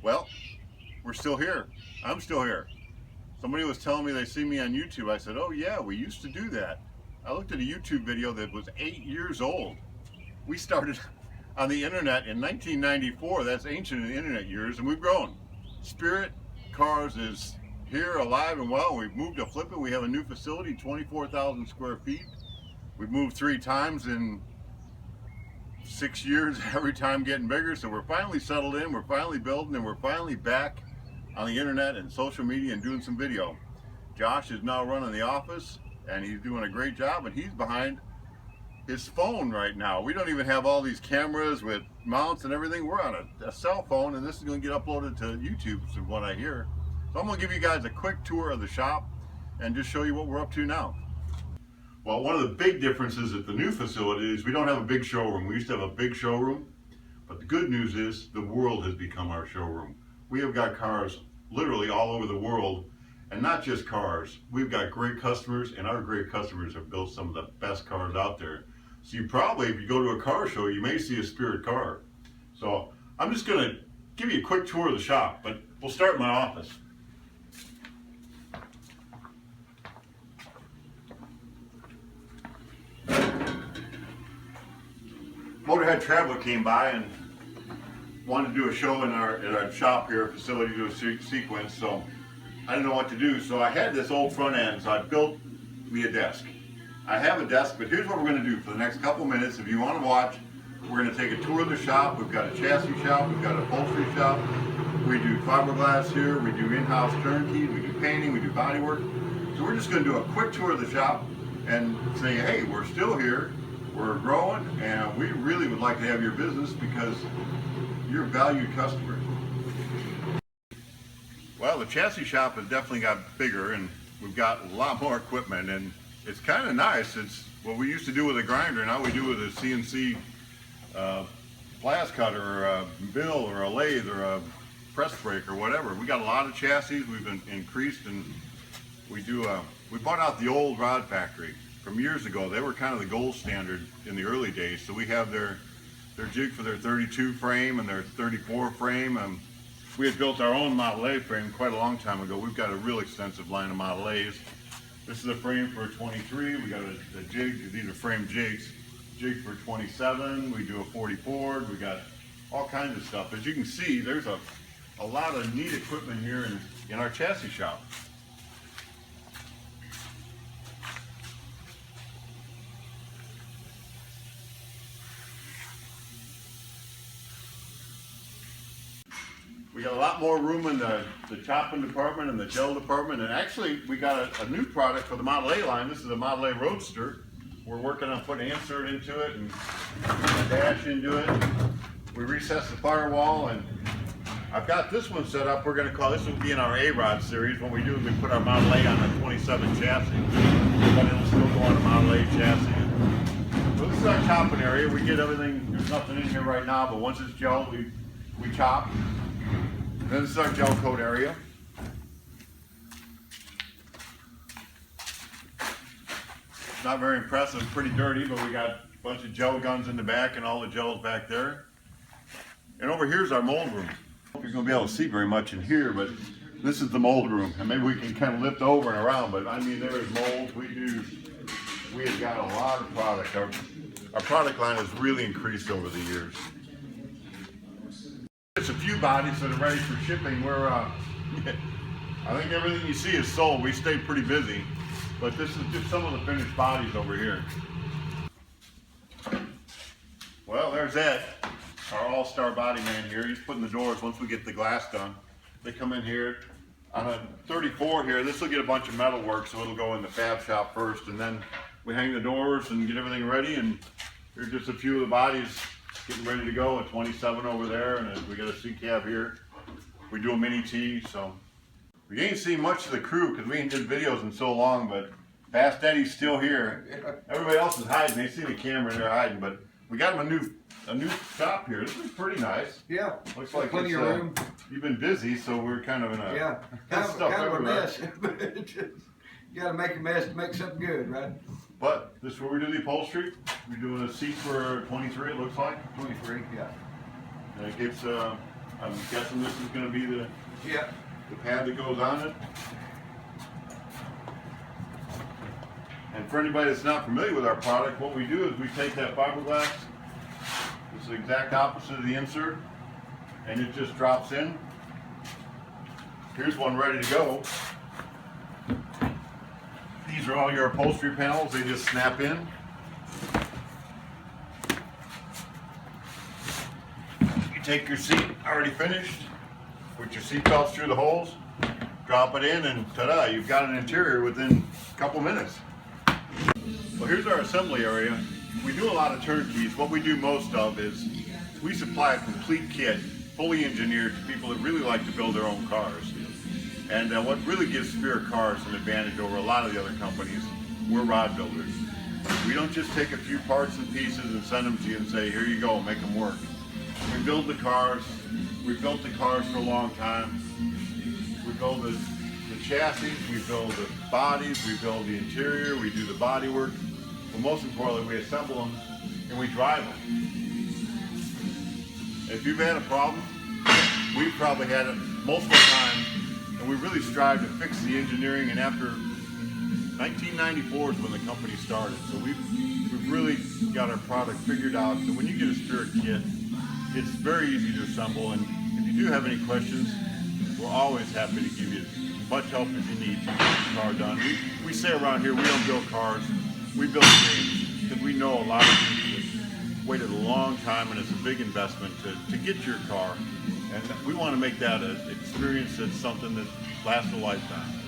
Well, we're still here. I'm still here. Somebody was telling me they see me on YouTube. I said, oh yeah, we used to do that. I looked at a YouTube video that was 8 years old. We started on the internet in 1994. That's ancient in the internet years, and we've grown. Spirit Cars is here, alive and well. We've moved to Flippin. We have a new facility, 24,000 square feet. We've moved 3 times in 6 years, every time getting bigger. So we're finally settled in, we're finally building, and we're finally back on the internet and social media and doing some video. Josh is now running the office, and he's doing a great job, and he's behind his phone right now. We don't even have all these cameras with mounts and everything. We're on a cell phone, and this is going to get uploaded to YouTube from what I hear. So I'm going to give you guys a quick tour of the shop and just show you what we're up to now. Well, one of the big differences at the new facility is we don't have a big showroom. We used to have a big showroom, but the good news is the world has become our showroom. We have got cars literally all over the world, and not just cars. We've got great customers, and our great customers have built some of the best cars out there. So you probably, if you go to a car show, you may see a Spirit car. So I'm just gonna give you a quick tour of the shop, but we'll start in my office. Motorhead Traveler came by and wanted to do a show in our shop here, facility, to do a sequence, so I didn't know what to do. So I had this old front end, so I built me a desk. I have a desk, but here's what we're going to do for the next couple minutes. If you want to watch, we're going to take a tour of the shop. We've got a chassis shop, we've got an upholstery shop, we do fiberglass here, we do in-house turnkey, we do painting, we do body work. So we're just going to do a quick tour of the shop and say, hey, we're still here, we're growing, and we really would like to have your business because you're a valued customer. Well, the chassis shop has definitely got bigger, and we've got a lot more equipment, and it's kind of nice. It's what we used to do with a grinder, now we do with a CNC blast cutter, or a mill, or a lathe, or a press brake, or whatever. We got a lot of chassis. We've been increased, and we bought out the old rod factory from years ago. They were kind of the gold standard in the early days. So we have their jig for their 32 frame and their 34 frame. We had built our own Model A frame quite a long time ago. We've got a real extensive line of Model A's. This is a frame for a 23. We got a jig, these are frame jigs. Jig for 27, we do a 44, we got all kinds of stuff. As you can see, there's a lot of neat equipment here in our chassis shop. We got a lot more room in the chopping department and the gel department, and actually we got a new product for the Model A line. This is a Model A Roadster. We're working on putting an insert into it and a dash into it. We recessed the firewall, and I've got this one set up. We're going to call this will be in our A-Rod series. What we do is we put our Model A on a 27 chassis, but it'll still go on a Model A chassis. So this is our chopping area. We get everything. There's nothing in here right now, but once it's gelled, we chop. Then this is our gel coat area. It's not very impressive, pretty dirty, but we got a bunch of gel guns in the back and all the gels back there. And over here's our mold room. I don't know if you're going to be able to see very much in here, but this is the mold room. And maybe we can kind of lift over and around, but I mean, there's molds. We have got a lot of product. Our product line has really increased over the years. It's a few bodies that are ready for shipping. I think everything you see is sold. We stay pretty busy, but this is just some of the finished bodies over here. Well, there's Ed, our all-star body man here. He's putting the doors once we get the glass done. They come in here on a 34 here. This will get a bunch of metal work, so it'll go in the fab shop first, and then we hang the doors and get everything ready. And here's just a few of the bodies getting ready to go. A 27 over there, and we got a C cab here. We do a mini T, so we ain't seen much of the crew because we ain't did videos in so long. But Fast Eddie's still here. Everybody else is hiding. They see the camera and they're hiding. But we got them a new shop here. This is pretty nice. Yeah, looks like plenty of room. You've been busy, so we're kind of in a kind of a mess. You got to make a mess to make something good, right? But this is where we do the upholstery. We're doing a seat for 23, it looks like. 23, yeah. And it gives, I I'm guessing this is going to be the Yeah. pad that goes on it. And for anybody that's not familiar with our product, what we do is we take that fiberglass, it's the exact opposite of the insert, and it just drops in. Here's one ready to go. These are all your upholstery panels, they just snap in. You take your seat already finished, put your seat belts through the holes, drop it in, and ta-da, you've got an interior within a couple minutes. Well, here's our assembly area. We do a lot of turnkeys. What we do most of is we supply a complete kit, fully engineered to people that really like to build their own cars. And what really gives Spirit Cars an advantage over a lot of the other companies, we're rod builders. We don't just take a few parts and pieces and send them to you and say, here you go, make them work. We build the cars. We've built the cars for a long time. We build the chassis, we build the bodies, we build the interior, we do the body work. But most importantly, we assemble them and we drive them. If you've had a problem, we've probably had it multiple times, and we really strive to fix the engineering. And after 1994 is when the company started, so we've really got our product figured out. So when you get a Spirit kit, it's very easy to assemble. And if you do have any questions, we're always happy to give you as much help as you need to get the car done. We say around here, we don't build cars, we build dreams, because we know a lot of people have waited a long time, and it's a big investment to get your car. And we want to make that an experience that's something that lasts a lifetime.